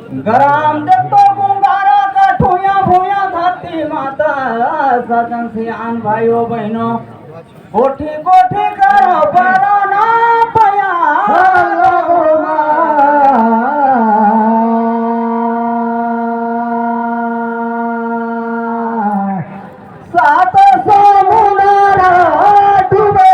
गराम देखतो गुंगारा का ठोया भोया धरती माता सजन से आन भाइयों बहनों कोठी कोठी करो बड़ा ना पया सात समुद्र डूबे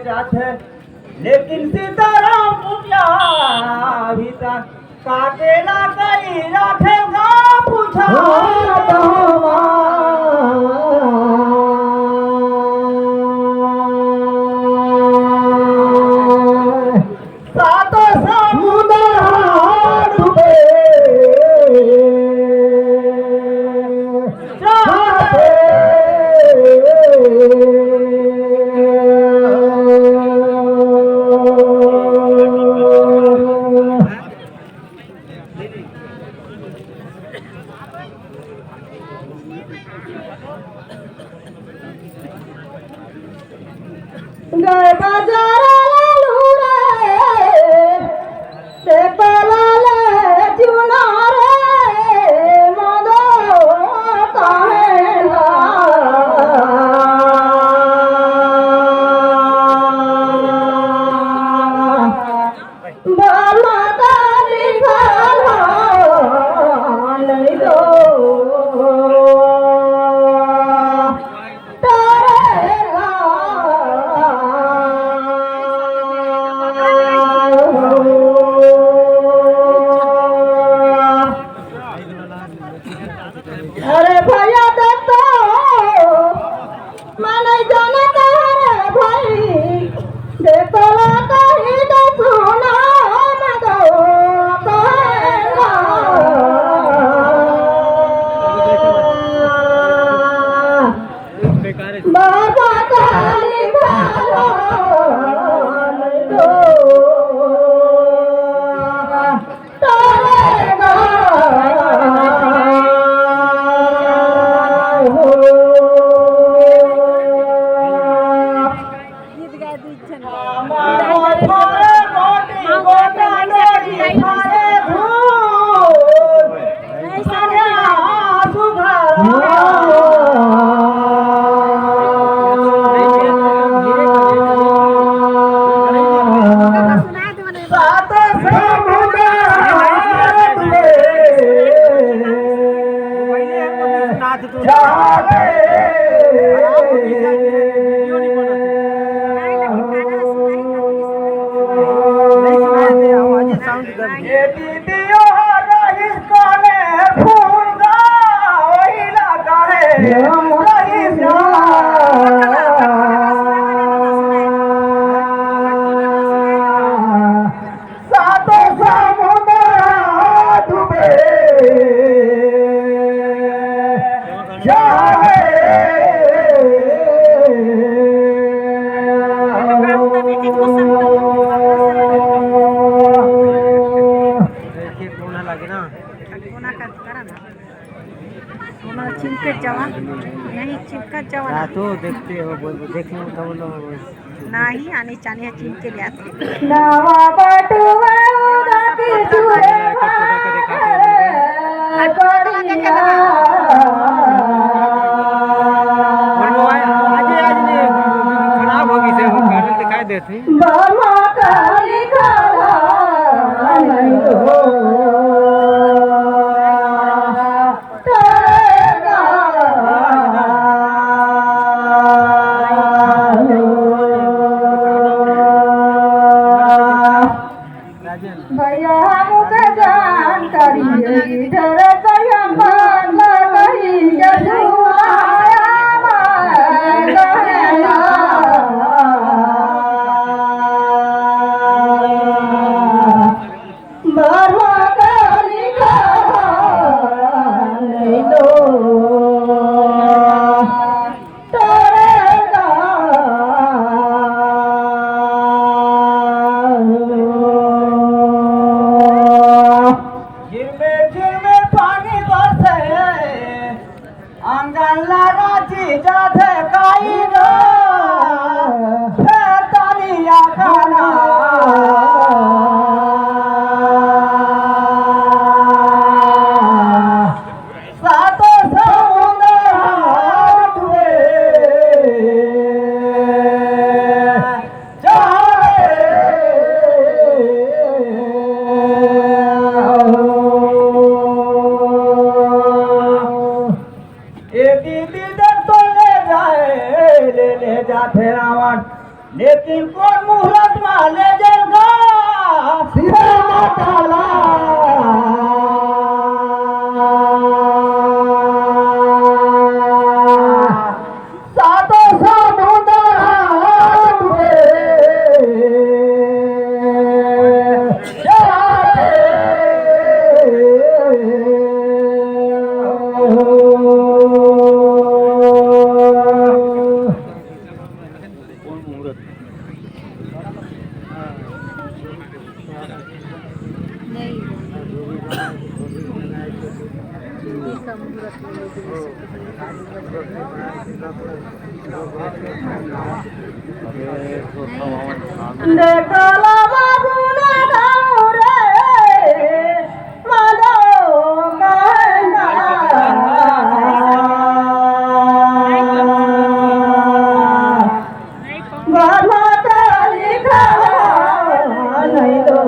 जाते लेकिन सीताराम पूछा अभी तक काटेला कई राखेगा पूछा सात समुद्र डूबे गए बाजार से पलाले चुना रे मदो कहेला बाला ताली खाला नहीं दो चिपकट जावा नहीं चिपकट जावा ना तो देखते हो देखने में तो बोलो नाही आणि चाने चिमके लियात नावा बटुआ उदा की चुरे खराब होगी से गाड़ी दिखाई देती बामा काली खाला नहीं हो भैया मुझे जानकारी इधर कयम कहीं अंगला राजी जाते काई रो तनिया खाना सातो समुद्र हाथवे ले जाते रावण लेकिन कौन मुहूर्त में ले जाएगा सीधा माताला सातो समुद्र हाथवे देखला बाबू ना गाँव रे माधो कहना बाबा काली खाला नहीं दो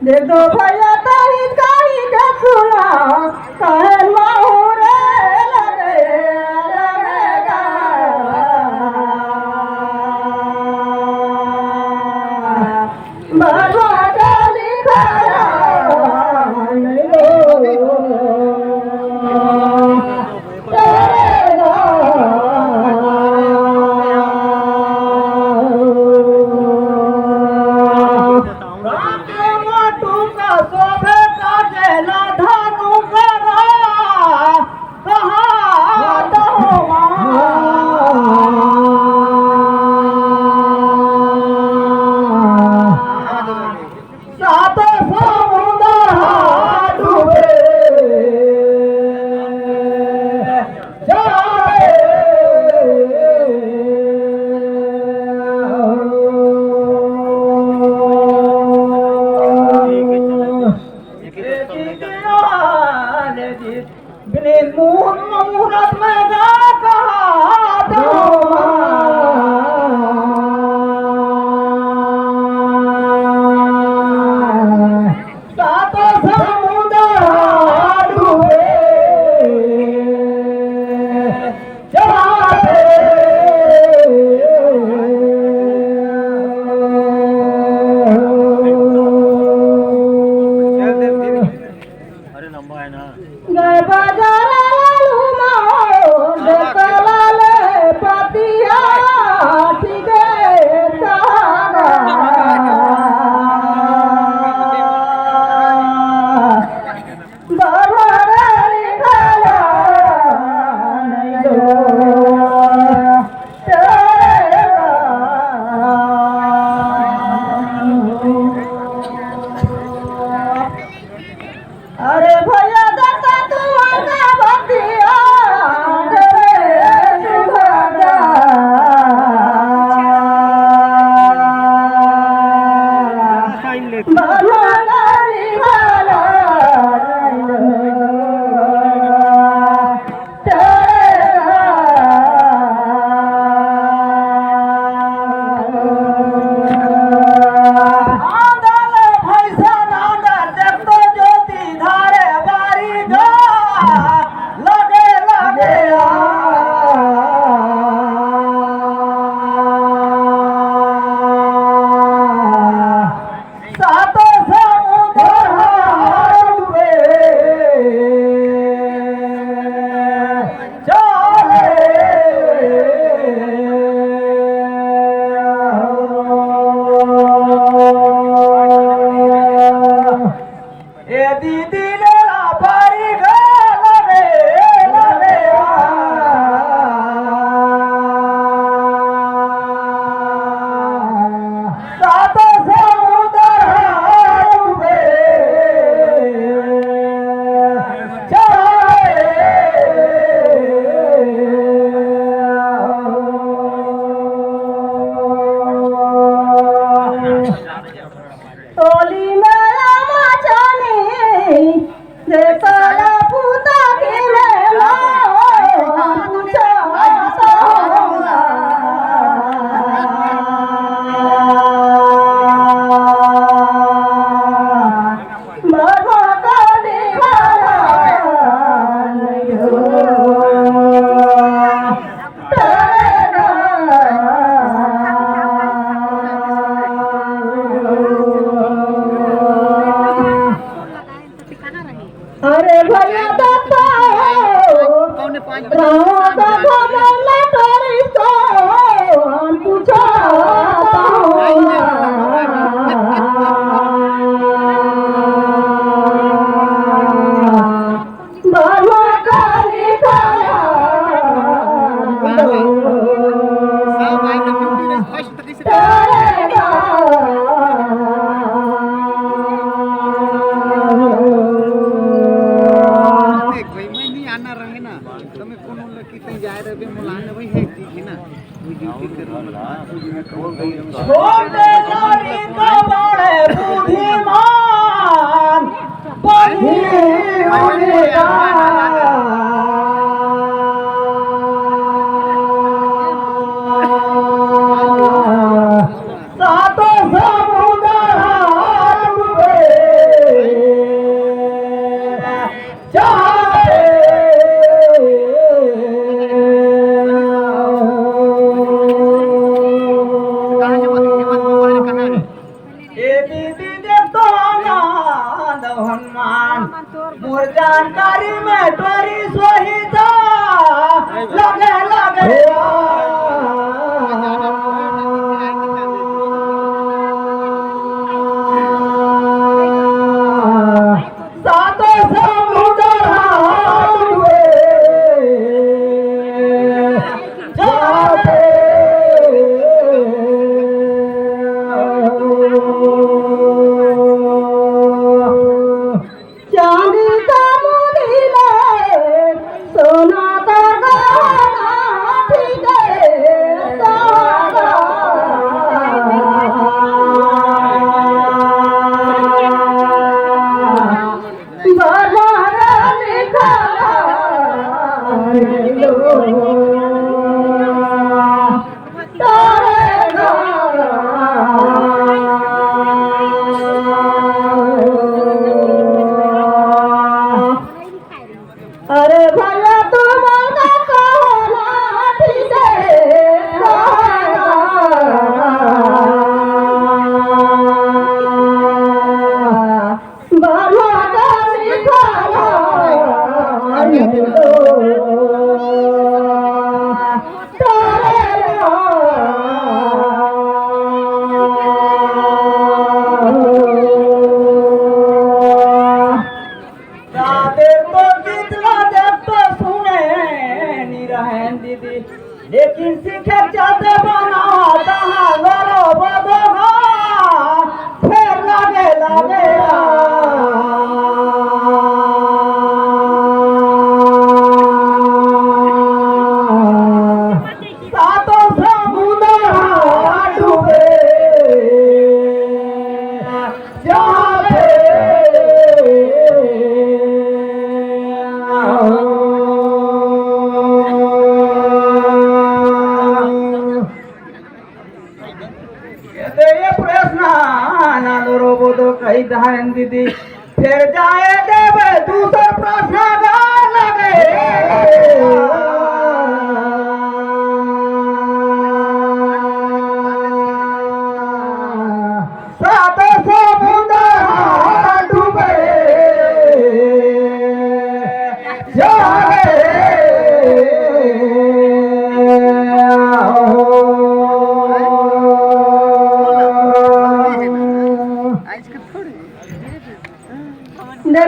देख दो भैया तारी काई का सुना कहन माहौरे लगेगा बाबा काली खाला नहीं दो मुहूर्त में जा कहा अरे लंबा है ना गए बाजारा लूमा देखलाले पतिया ठीके सारा बररे खाला नहीं दो अरे भैया दाता तू आजा भक्तिया रे सुभागा साइन ले भगवानी वाला अरे भैया दाता राधा भगवान तोरी सो हम पूछा बाबा काली खाया छोटे नारी का बड़े बुद्धिमान बनी उनका सातों समुद्र डूबे हनुमान मोर जानकारी में तोरी सोहिता लगे लगे सातों समुद्र डूबे जाते चांदी का मुंडीले सोना का गहना ठीक है सारा बाबा लिखा लो भैया तुम लेकिन सीखे जाते बना तहाँ गरो बदोगा फिर लगे लगे सातों समुद्र डूबे ये प्रश्न रोबो तो कही धारण दीदी फिर जाए देवे दूसरे प्रश्न लगे सात समुद्र डूबे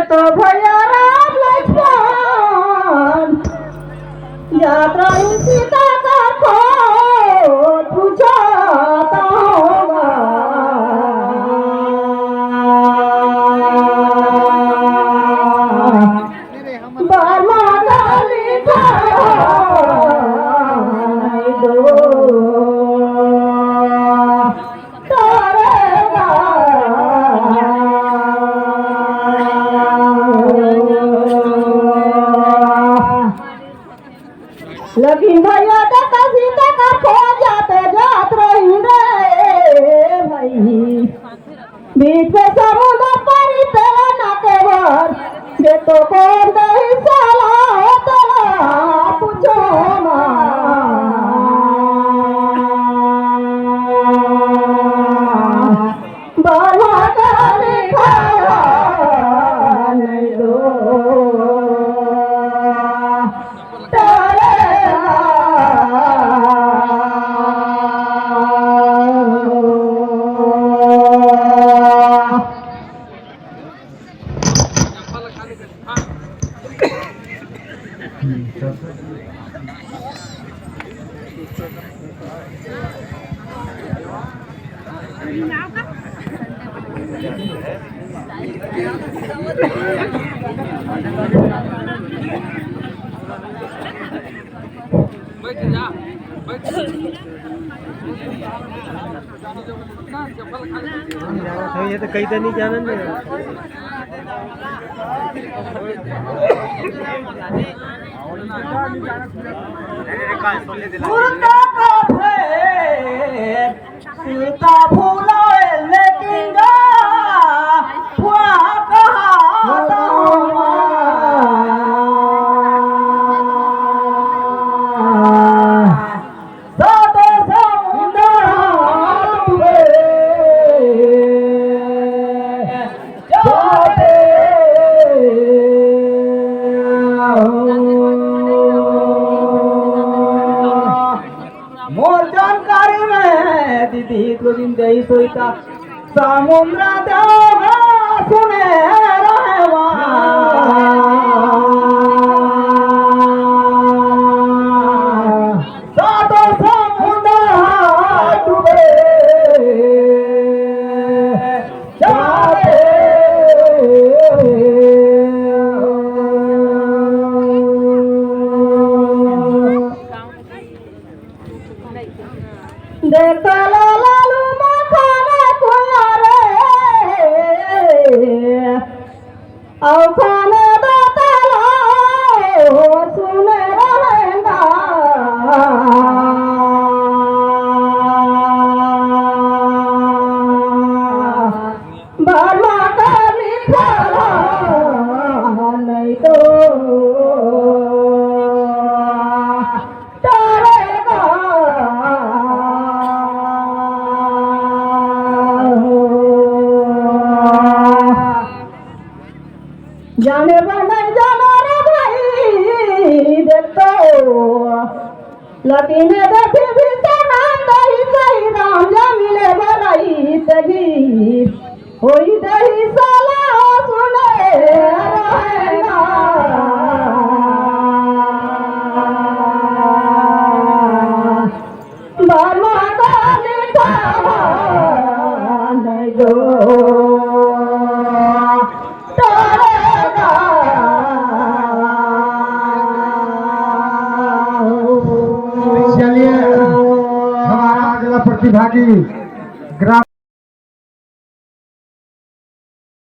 तो भैया राम लक्ष्मण यात्रा सीता का खोज पूछाता होगा बर्मा का लिखा नहीं दो लेकिन भैया देखा सीता का खो जाते जात रही रे भाई बीच में समुद्र परी तेरा नाके भर ये तो कौन दही साला तेरा पूछो बाला का खाया नहीं दो ये तो कई दिन नहीं जाना नहीं सीता फूला लेकिन मोर जानकारी में दीदी तो दिन दही सोईता समुद्र देवा सुने रहवा सातो समुद्र डूबे जाते देखा लालू मखाने कुया रे औ खाने दाता लो सुने रहेगा बर्मा का लिखा नहीं तो लकीन देखी भी राम दही सही राम जमिले बरई तगी होई दही साला सुने रहेगा बामा का लिखा नहीं दो चलिए हमारा अगला प्रतिभागी